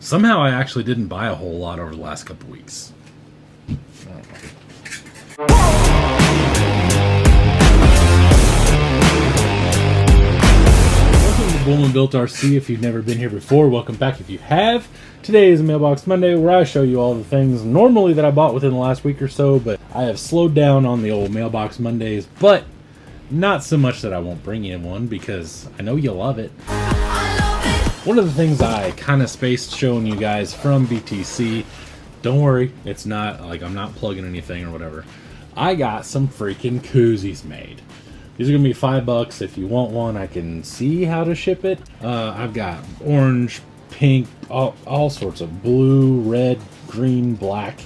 Somehow I actually didn't buy a whole lot over the last couple weeks. Welcome to Bullman Built RC. If you've never been here before, welcome back if you have. Today is Mailbox Monday, where I show you all the things normally that I bought within the last week or so, but I have slowed down on the old Mailbox Mondays, but not so much that I won't bring you one, because I know you love it. One of the things I kind of spaced showing you guys from BTC, don't worry, it's not like I'm not plugging anything or whatever. I got some freaking koozies made. These are going to be $5. If you want one, I can see how to ship it. I've got orange, pink, all sorts of blue, red, green, black,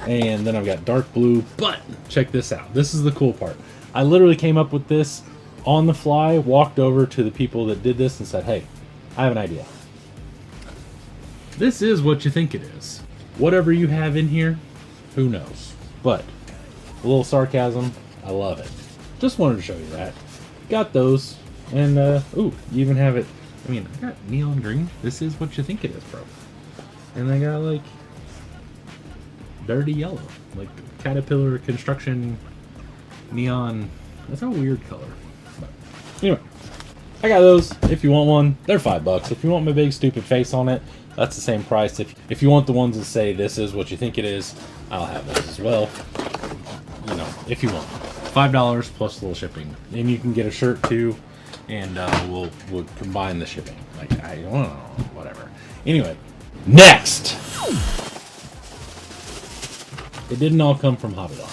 and then I've got dark blue. But check this out. This is the cool part. I literally came up with this on the fly, walked over to the people that did this and said, hey, I have an idea. This is what you think it is. Whatever you have in here, who knows? But a little sarcasm, I love it. Just wanted to show you that. Got those, and ooh, you even have it. I mean, I got neon green. This is what you think it is, bro. And I got like dirty yellow, like Caterpillar construction neon. That's a weird color. But anyway, I got those. If you want one, they're $5. If you want my big stupid face on it, that's the same price. If you want the ones that say this is what you think it is, I'll have those as well. You know, if you want. $5 plus a little shipping, and you can get a shirt too, and we'll combine the shipping. Like, I don't know, whatever. Anyway, next, it didn't all come from Hobby Lobby.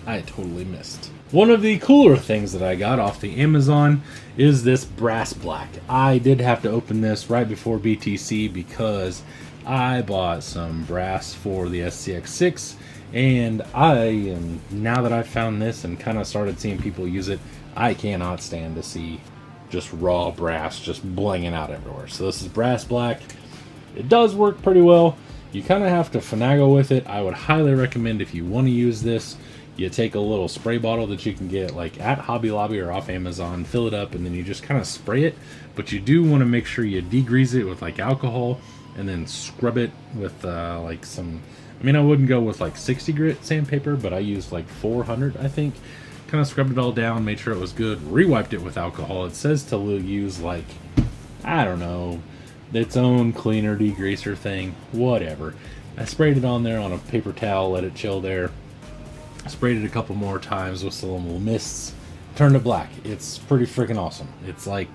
I totally missed. One of the cooler things that I got off the Amazon is this brass black. I did have to open this right before BTC because I bought some brass for the SCX6, and now that I've found this and kind of started seeing people use it, I cannot stand to see just raw brass just blinging out everywhere. So this is brass black. It does work pretty well. You kind of have to finagle with it. I would highly recommend, if you want to use this, you take a little spray bottle that you can get like at Hobby Lobby or off Amazon, fill it up, and then you just kind of spray it. But you do want to make sure you degrease it with like alcohol, and then scrub it with like some, I mean, I wouldn't go with like 60 grit sandpaper, but I used like 400, I think. Kind of scrubbed it all down, made sure it was good, re-wiped it with alcohol. It says to use like, I don't know, its own cleaner degreaser thing, whatever. I sprayed it on there on a paper towel, let it chill there. Sprayed it a couple more times with some little mists, turned it black. It's pretty freaking awesome. It's like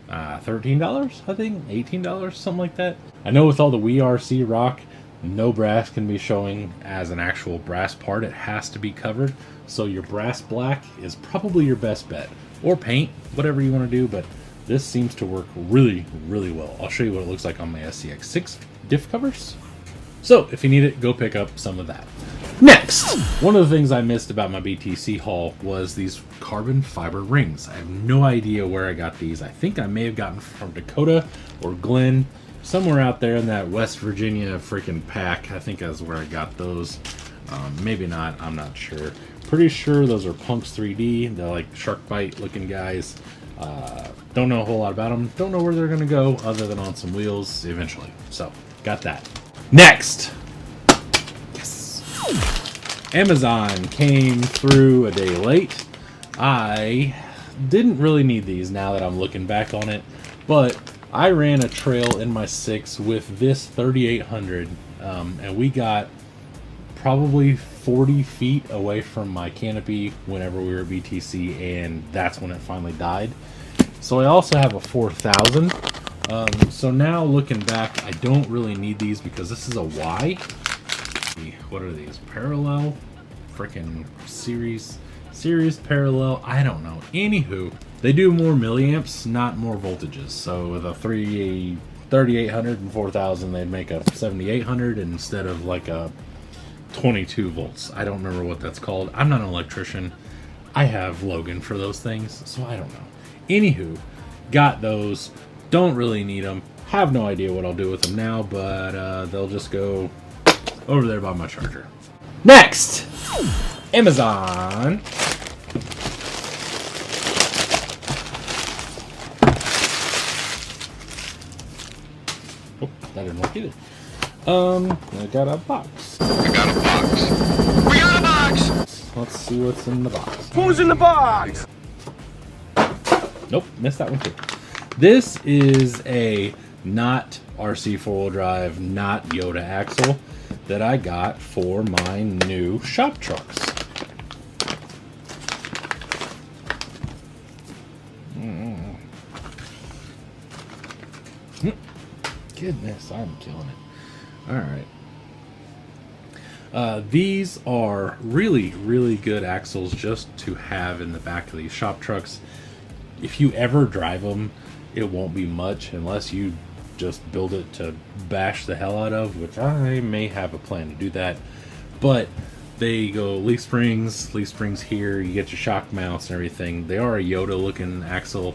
$13, I think, $18, something like that. I know with all the WRC rock, no brass can be showing as an actual brass part. It has to be covered. So your brass black is probably your best bet. Or paint, whatever you want to do, but this seems to work really, really well. I'll show you what it looks like on my SCX6 diff covers. So if you need it, go pick up some of that. Next, one of the things I missed about my BTC haul was these carbon fiber rings. I have no idea where I got these. I think I may have gotten from Dakota or Glen, somewhere out there in that West Virginia freaking pack. I think that's where I got those. Maybe not, I'm not sure. Pretty sure those are Punks 3D. They're like shark bite looking guys. Don't know a whole lot about them. Don't know where they're gonna go other than on some wheels eventually. So, got that. Next! Amazon came through a day late. I didn't really need these now that I'm looking back on it, but I ran a trail in my 6 with this 3800, and we got probably 40 feet away from my canopy whenever we were at BTC, and that's when it finally died. So I also have a 4000. So now looking back, I don't really need these because this is a Y. What are these? Parallel? Freaking series parallel? I don't know. Anywho, they do more milliamps, not more voltages. So with a 3800 and 4000, they'd make a 7800 instead of like a 22 volts. I don't remember what that's called. I'm not an electrician. I have Logan for those things, so I don't know. Anywho, got those. Don't really need them. Have no idea what I'll do with them now, but they'll just go over there by my charger. Next, Amazon Oh, that didn't work either. I got a box. We got a box. We got a box! Let's see what's in the box. Who's in the box? Nope, missed that one too. This is a not RC 4-wheel drive, not Yoda axle that I got for my new shop trucks. Goodness, I'm killing it. Alright. These are really, really good axles just to have in the back of these shop trucks. If you ever drive them, it won't be much unless you just build it to bash the hell out of, which I may have a plan to do that. But they go leaf springs here, you get your shock mounts and everything. They are a Yoda looking axle,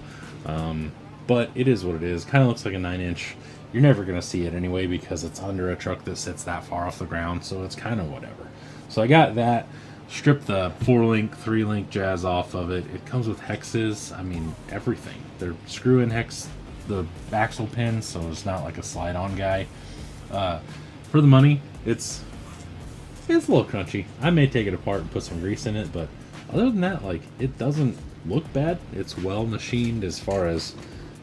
but it is what it is. Kind of looks like a 9-inch. You're never going to see it anyway because it's under a truck that sits that far off the ground, so it's kind of whatever. So I got that, stripped the 4-link, 3-link jazz off of it. It comes with hexes, I mean everything. They're screw-in hex the axle pins, so it's not like a slide-on guy. For the money, it's a little crunchy. I may take it apart and put some grease in it, but other than that, like, it doesn't look bad. It's well machined as far as,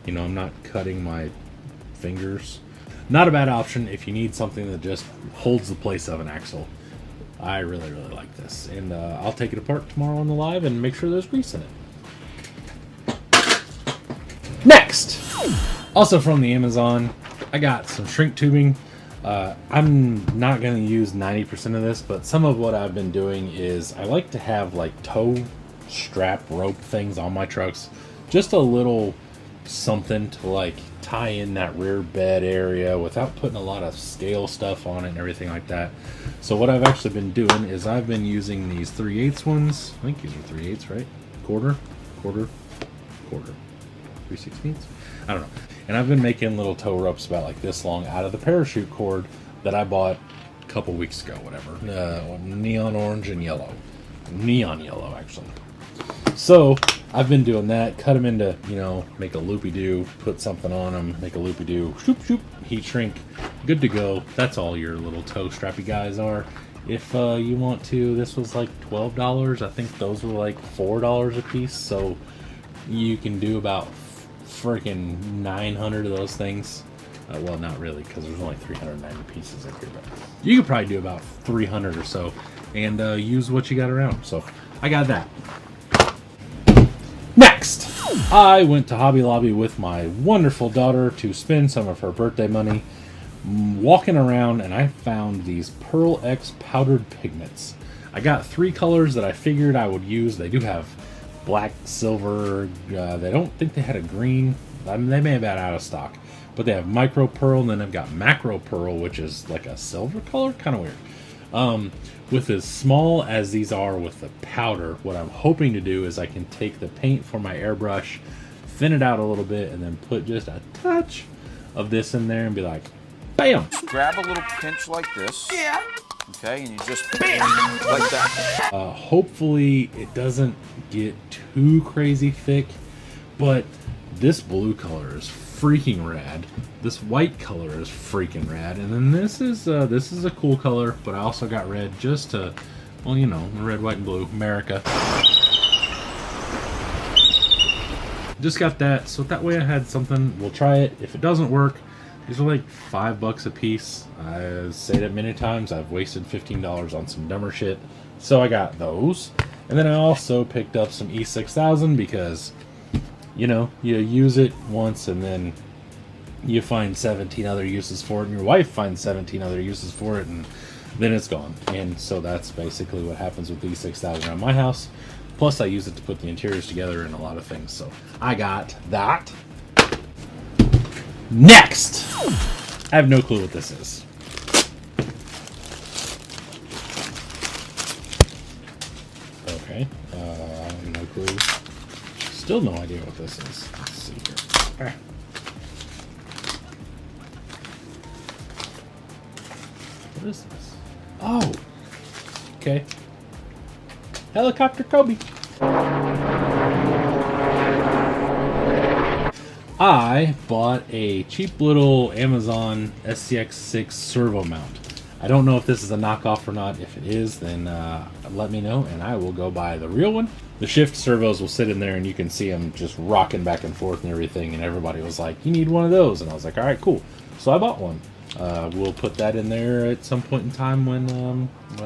you know, I'm not cutting my fingers. Not a bad option if you need something that just holds the place of an axle. I really, really like this, and I'll take it apart tomorrow on the live and make sure there's grease in it. Next, also from the Amazon, I got some shrink tubing. I'm not going to use 90% of this, but some of what I've been doing is I like to have like tow strap rope things on my trucks, just a little something to like tie in that rear bed area without putting a lot of scale stuff on it and everything like that. So what I've actually been doing is I've been using these 3/8 ones. I think these are 3/8, right? Quarter, 3/16. I don't know. And I've been making little tow ropes about like this long out of the parachute cord that I bought a couple weeks ago, whatever. Neon orange and yellow. Neon yellow, actually. So I've been doing that, cut them into, you know, make a loopy-doo, put something on them, make a loopy-doo, shoop, shoop, heat shrink, good to go. That's all your little toe strappy guys are. If you want to, this was like $12. I think those were like $4 a piece, so you can do about freaking 900 of those things. Well, not really, because there's only 390 pieces up here, but you could probably do about 300 or so and use what you got around. So I got that. Next, I went to Hobby Lobby with my wonderful daughter to spend some of her birthday money walking around, and I found these Pearl X powdered pigments. I got 3 colors that I figured I would use. They do have black, silver, they don't think they had a green. I mean, they may have been out of stock, but they have micro pearl, and then they've got macro pearl, which is like a silver color, kind of weird. With as small as these are with the powder, what I'm hoping to do is I can take the paint for my airbrush, thin it out a little bit, and then put just a touch of this in there and be like, bam! Grab a little pinch like this. Yeah. Okay, and you just bam, like that. Hopefully it doesn't get too crazy thick, but this blue color is freaking rad. This white color is freaking rad, and then this is a cool color, but I also got red just to, well, you know, red, white, and blue, America. Just got that, so that way I had something. We'll try it. If it doesn't work, these are like $5 a piece. I've said it many times. I've wasted $15 on some dumber shit, so I got those. And then I also picked up some E6000 because, you know, you use it once and then you find 17 other uses for it, and your wife finds 17 other uses for it, and then it's gone. And so that's basically what happens with these 6,000 around my house. Plus I use it to put the interiors together and a lot of things. So I got that. Next! I have no clue what this is. Okay. No clue. Still no idea what this is. Let's see here. What is this? Oh! Okay. Helicopter Kobe. I bought a cheap little Amazon SCX6 servo mount. I don't know if this is a knockoff or not. If it is, then let me know and I will go buy the real one. The shift servos will sit in there and you can see them just rocking back and forth and everything, and everybody was like, you need one of those, and I was like, all right, cool. So I bought one. We'll put that in there at some point in time when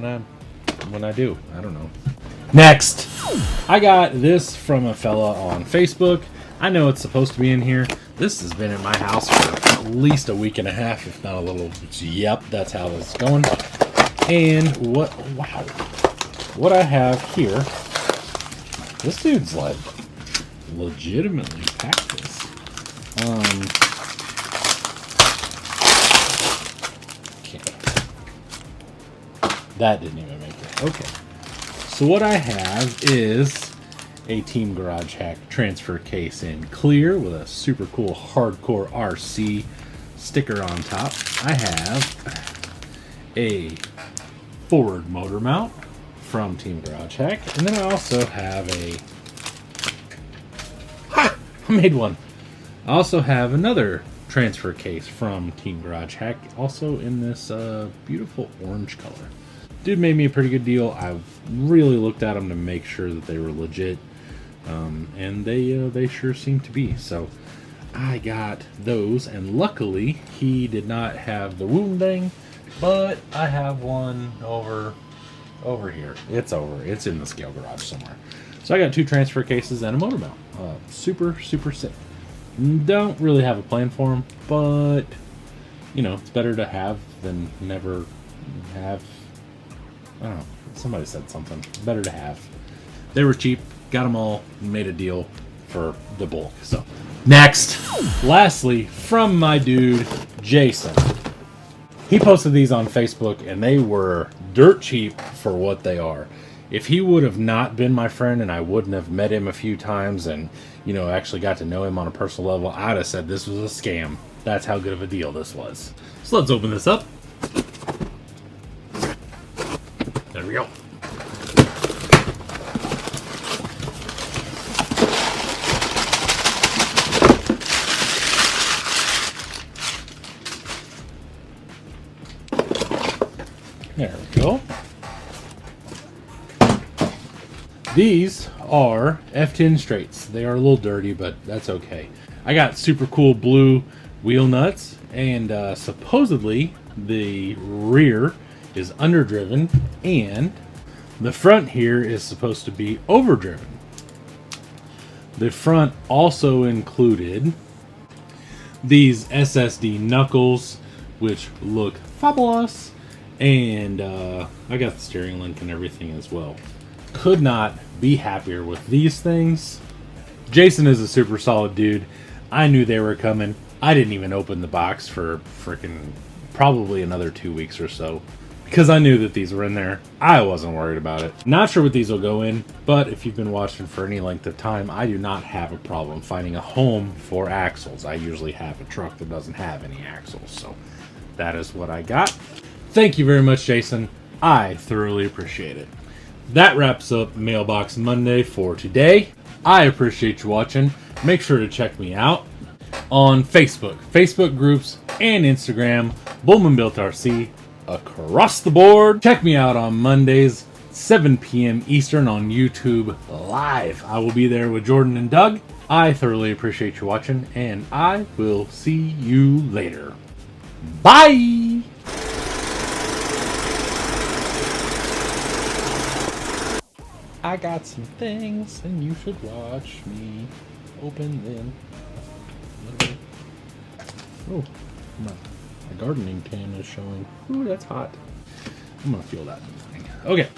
I do. I don't know. Next, I got this from a fella on Facebook. I know it's supposed to be in here. This has been in my house for at least a week and a half, if not a little. Yep, that's how it's going. And what I have here, this dude's like legitimately packed this. That didn't even make it. Okay. So what I have is a Team Garage Hack transfer case in clear with a super cool hardcore RC sticker on top. I have a forward motor mount from Team Garage Hack, and then I also have I made one. I also have another transfer case from Team Garage Hack, also in this beautiful orange color. Dude made me a pretty good deal. I really looked at them to make sure that they were legit, and they sure seem to be. So I got those, and luckily he did not have the wound thing, but I have one over here. It's in the scale garage somewhere. So I got 2 transfer cases and a motor mount. Super sick. Don't really have a plan for them, but you know, it's better to have than never have. I don't know. Somebody said something. Better to have. They were cheap. Got them all. Made a deal for the bulk. So, next. Lastly, from my dude, Jason. He posted these on Facebook, and they were dirt cheap for what they are. If he would have not been my friend and I wouldn't have met him a few times and, you know, actually got to know him on a personal level, I'd have said this was a scam. That's how good of a deal this was. So let's open this up. There we go. There we go. These are F10 straights. They are a little dirty, but that's okay. I got super cool blue wheel nuts, and supposedly the rear is underdriven, and the front here is supposed to be overdriven. The front also included these SSD knuckles, which look fabulous, and I got the steering link and everything as well. Could not be happier with these things. Jason is a super solid dude. I knew they were coming. I didn't even open the box for freaking probably another 2 weeks or so, because I knew that these were in there. I wasn't worried about it. Not sure what these will go in, but if you've been watching for any length of time, I do not have a problem finding a home for axles. I usually have a truck that doesn't have any axles, so that is what I got. Thank you very much, Jason. I thoroughly appreciate it. That wraps up Mailbox Monday for today. I appreciate you watching. Make sure to check me out on Facebook groups, and Instagram, Bullman Built RC, across the board. Check me out on Mondays, 7 p.m. Eastern on YouTube Live. I will be there with Jordan and Doug. I thoroughly appreciate you watching, and I will see you later. Bye! I got some things, and you should watch me open them. Oh, my gardening tan is showing. Ooh, that's hot. I'm gonna feel that thing. Okay.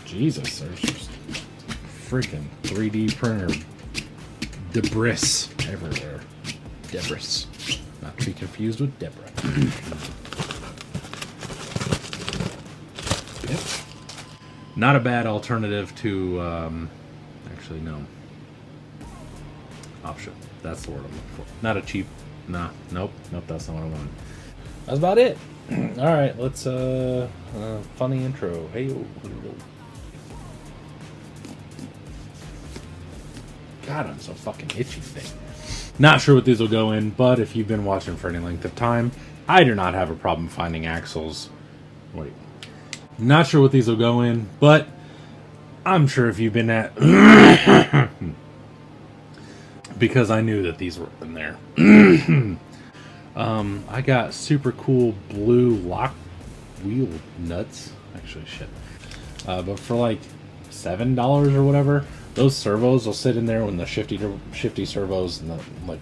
Jesus, there's just freaking 3D printer debris everywhere. Debris. Not to be confused with Deborah. Yep. Not a bad alternative to, actually, no. Option. That's the word I'm looking for. Not a cheap, nope, that's not what I wanted. That's about it. Alright, let's, funny intro. Hey, God, I'm so fucking itchy today. Not sure what these will go in, but if you've been watching for any length of time, I do not have a problem finding axles. Wait. Not sure what these will go in, but I'm sure if you've been at... because I knew that these were in there. I got super cool blue lock wheel nuts. Actually, shit. But for like $7 or whatever, those servos will sit in there when the shifty servos and the like